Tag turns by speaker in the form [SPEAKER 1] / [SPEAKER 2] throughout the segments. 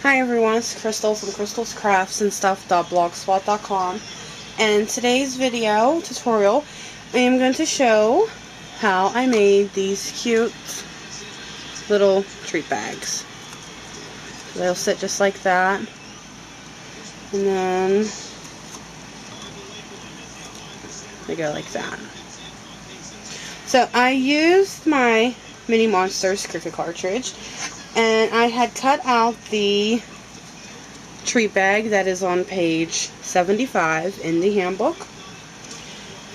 [SPEAKER 1] Hi everyone, it's Crystal from crystalscraftsandstuff.blogspot.com, and today's video tutorial I am going to show how I made these cute little treat bags. So they'll sit just like that, and then they go like that. So I used my Mini Monsters Cricut cartridge, and I had cut out the treat bag that is on page 75 in the handbook.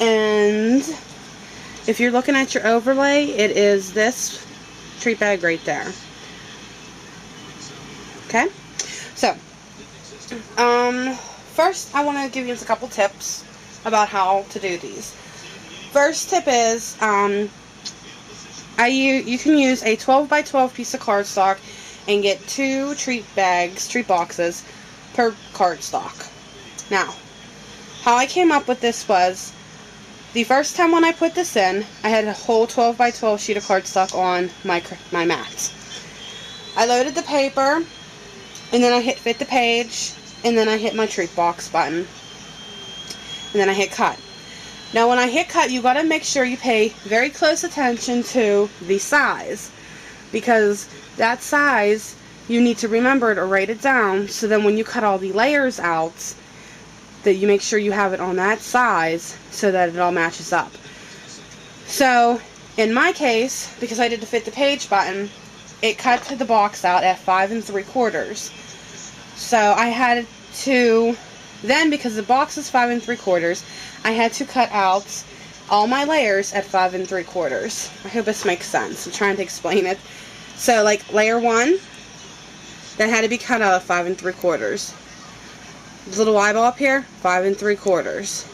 [SPEAKER 1] And if you're looking at your overlay, it is this treat bag right there. Okay? So, first I want to give you just a couple tips about how to do these. First tip is, you can use a 12 by 12 piece of cardstock and get 2 treat boxes per cardstock. Now, how I came up with this was, the first time when I put this in, I had a whole 12 by 12 sheet of cardstock on my mat. I loaded the paper, and then I hit fit the page, and then I hit my treat box button, and then I hit cut. Now when I hit cut, you got to make sure you pay very close attention to the size, because that size, you need to remember it or write it down, so then when you cut all the layers out, that you make sure you have it on that size so that it all matches up. So in my case, because I did the fit the page button, it cut the box out at 5 3/4. So I had to, then because the box is 5 3/4, I had to cut out all my layers at 5 3/4. I hope this makes sense. I'm trying to explain it. So like layer 1, that had to be cut out at 5 3/4. This little eyeball up here, 5 3/4.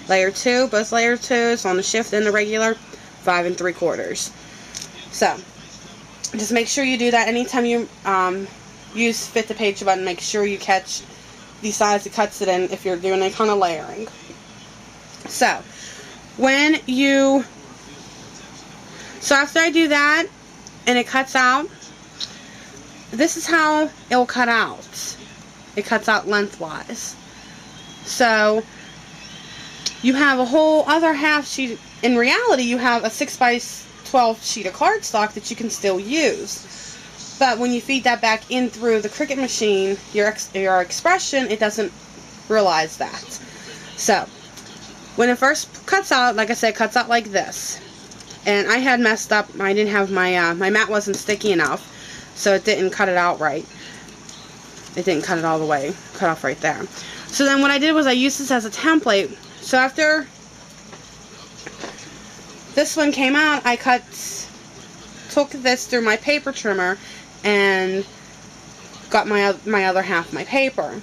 [SPEAKER 1] Layer 2, both layer 2s on the shift and the regular, 5 3/4. So just make sure you do that anytime you use fit the page button. Make sure you catch the size it cuts it in if you're doing any kind of layering. So after I do that and it cuts out, this is how it will cut out. It cuts out lengthwise. So you have a whole other half sheet. In reality, you have a 6 by 12 sheet of cardstock that you can still use. But when you feed that back in through the Cricut machine, your expression, it doesn't realize that. So when it first cuts out, like I said, it cuts out like this. And I had messed up. I didn't have my mat wasn't sticky enough, so it didn't cut it out right. It didn't cut it all the way. Cut off right there. So then what I did was I used this as a template. So after this one came out, I took this through my paper trimmer and got my other half of my paper.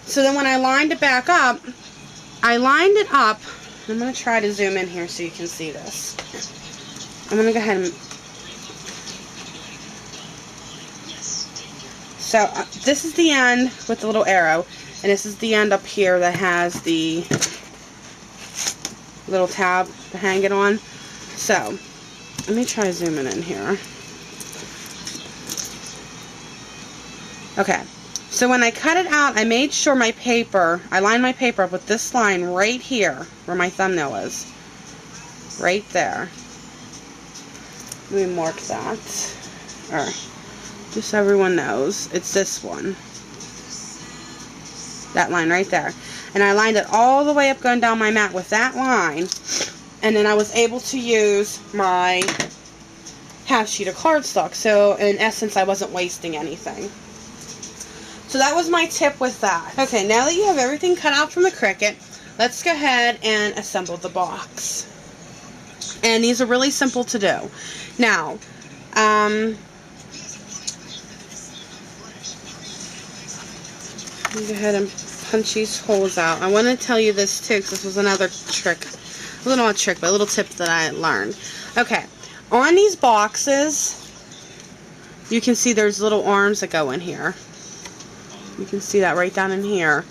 [SPEAKER 1] So then when I lined it back up, I'm going to try to zoom in here so you can see this. I'm going to go ahead and... So this is the end with the little arrow, and this is the end up here that has the little tab to hang it on. So let me try zooming in here. Okay, so when I cut it out, I made sure I lined my paper up with this line right here where my thumbnail is. Right there. Let me mark that. Or just so everyone knows, it's this one. That line right there. And I lined it all the way up going down my mat with that line. And then I was able to use my half sheet of cardstock. So in essence, I wasn't wasting anything. So that was my tip with that. Okay, now that you have everything cut out from the Cricut, let's go ahead and assemble the box. And these are really simple to do. Now, let me go ahead and punch these holes out. I want to tell you this too, because this was another trick. Well, not a trick, but a little tip that I learned. Okay, on these boxes, you can see there's little arms that go in here. You can see that right down in here.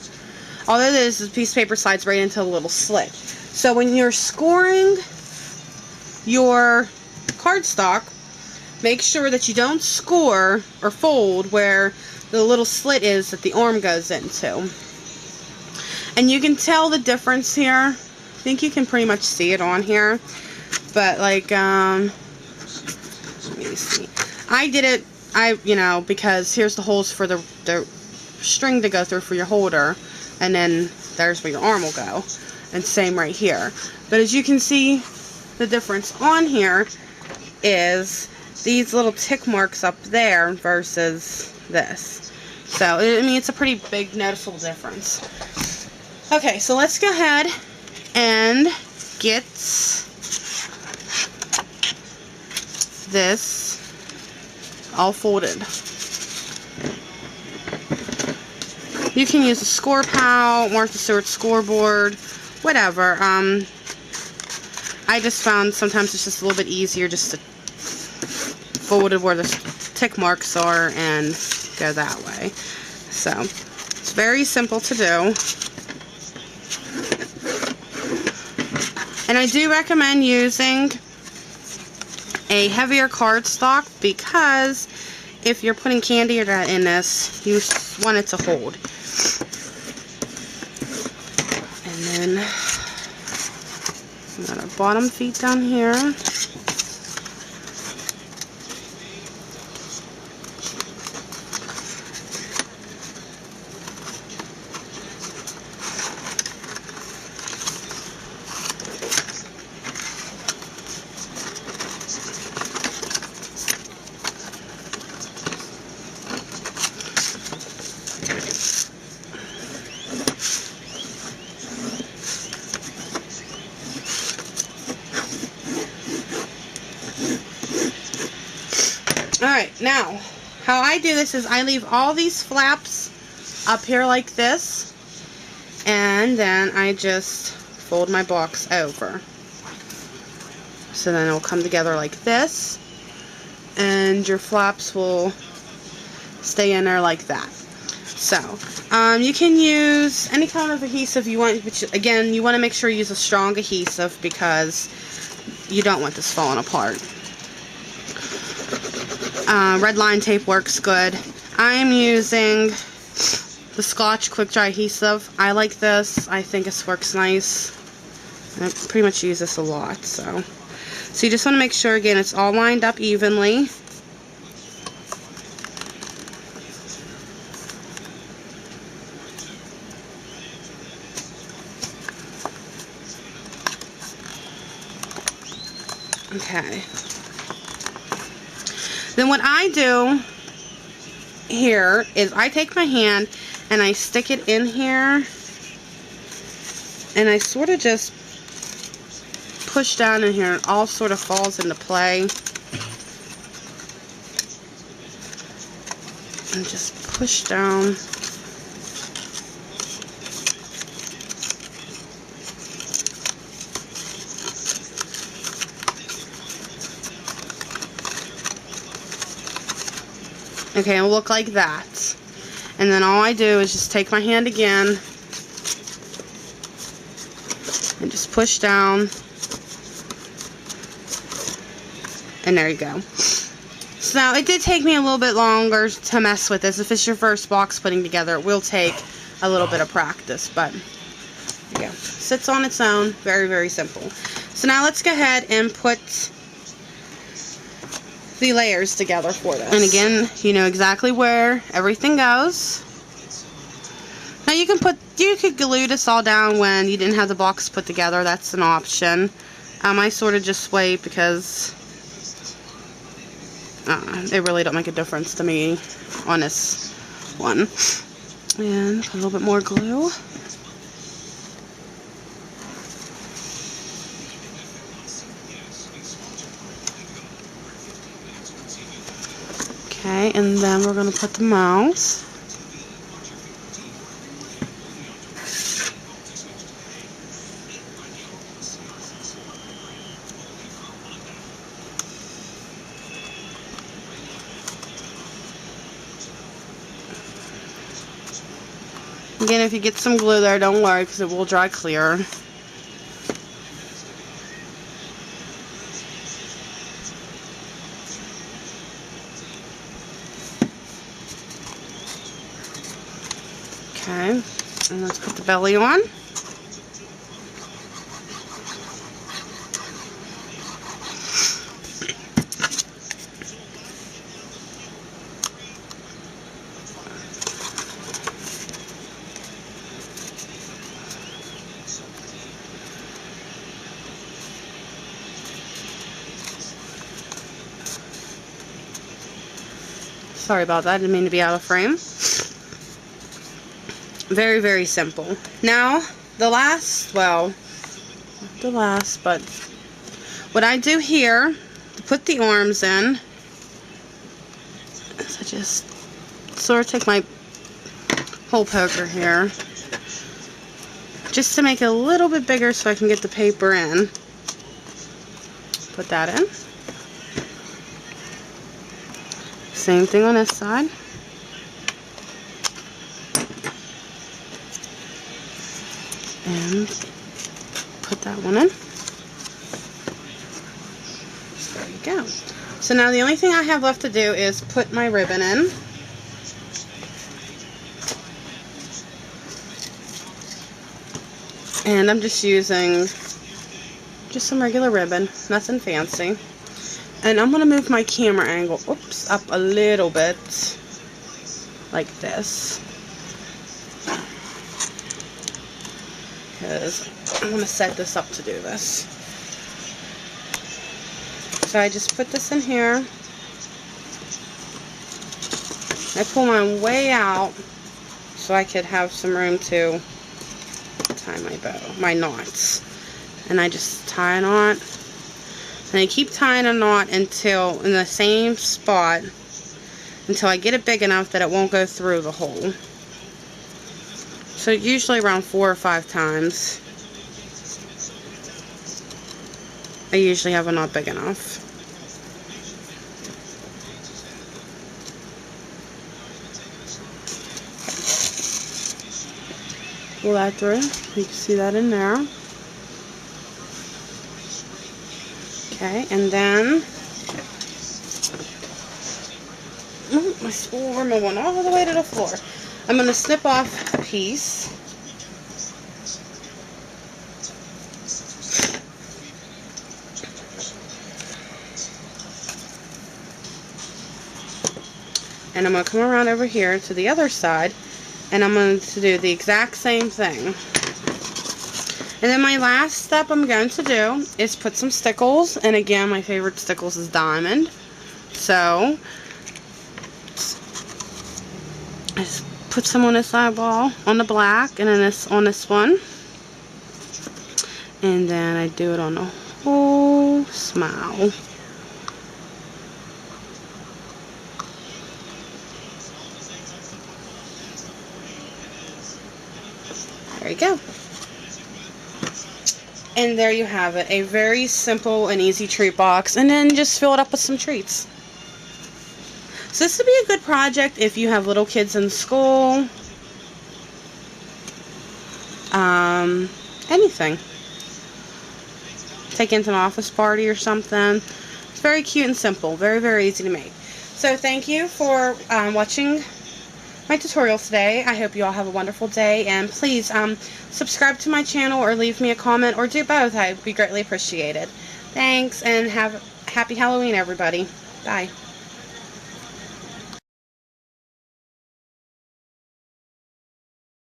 [SPEAKER 1] All that is a piece of paper slides right into a little slit. So when you're scoring your cardstock, make sure that you don't score or fold where the little slit is that the arm goes into. And you can tell the difference here. I think you can pretty much see it on here. But like, let me see. I did it, you know, because here's the holes for the string to go through for your holder. And then there's where your arm will go. And same right here. But as you can see, the difference on here is these little tick marks up there versus this. So, I mean, it's a pretty big noticeable difference. Okay, so let's go ahead and get this all folded. You can use a score pal, Martha Stewart scoreboard, whatever. I just found sometimes it's just a little bit easier just to fold it where the tick marks are and go that way. So, it's very simple to do. And I do recommend using a heavier cardstock because if you're putting candy or that in this, you want it to hold. And then we got our bottom feet down here. Alright, now, how I do this is I leave all these flaps up here like this, and then I just fold my box over. So then it'll come together like this, and your flaps will stay in there like that. So, you can use any kind of adhesive you want, but again, you want to make sure you use a strong adhesive because you don't want this falling apart. Red line tape works good. I'm using the Scotch Quick Dry adhesive. I like this. I think this works nice. I pretty much use this a lot. So you just want to make sure, again, it's all lined up evenly. Okay. Then what I do here is I take my hand and I stick it in here and I sort of just push down in here and it all sort of falls into play. And just push down. Okay, it'll look like that. And then all I do is just take my hand again and just push down. And there you go. So now, it did take me a little bit longer to mess with this. If it's your first box putting together, it will take a little bit of practice. But, there you go. Sits on its own. Very, very simple. So now let's go ahead and put the layers together for this. And again, you know exactly where everything goes. Now you could glue this all down when you didn't have the box put together. That's an option. I sort of just wait because it really don't make a difference to me on this one. And put a little bit more glue. Okay, and then we're going to put the mouth. Again, if you get some glue there, don't worry because it will dry clear. Okay, and let's put the belly on. Sorry about that, I didn't mean to be out of frame. Very, very simple. Now, the last, well, not the last, but what I do here to put the arms in is I just sort of take my hole poker here just to make it a little bit bigger so I can get the paper in. Put that in. Same thing on this side. And put that one in. There you go. So now the only thing I have left to do is put my ribbon in. And I'm just using just some regular ribbon, nothing fancy. And I'm going to move my camera angle, oops, up a little bit, like this. Because I'm going to set this up to do this. So I just put this in here. I pull mine way out so I could have some room to tie my bow, my knots. And I just tie a knot. And I keep tying a knot until, in the same spot, until I get it big enough that it won't go through the hole. So usually around 4 or 5 times, I usually have a knot big enough. Pull that through. You can see that in there. Okay, and then my spool removal went all the way to the floor. I'm going to snip off a piece. And I'm going to come around over here to the other side, and I'm going to do the exact same thing. And then my last step I'm going to do is put some stickles, and again my favorite stickles is diamond. So I just put some on this eyeball, on the black, and then this on this one. And then I do it on the whole smile. There you go. And there you have it, a very simple and easy treat box, and then just fill it up with some treats. So this would be a good project if you have little kids in school, anything. Take into an office party or something. It's very cute and simple, very, very easy to make. So thank you for watching my tutorial today. I hope you all have a wonderful day, and please subscribe to my channel or leave me a comment, or do both. I would be greatly appreciated. Thanks, and have happy Halloween, everybody. Bye.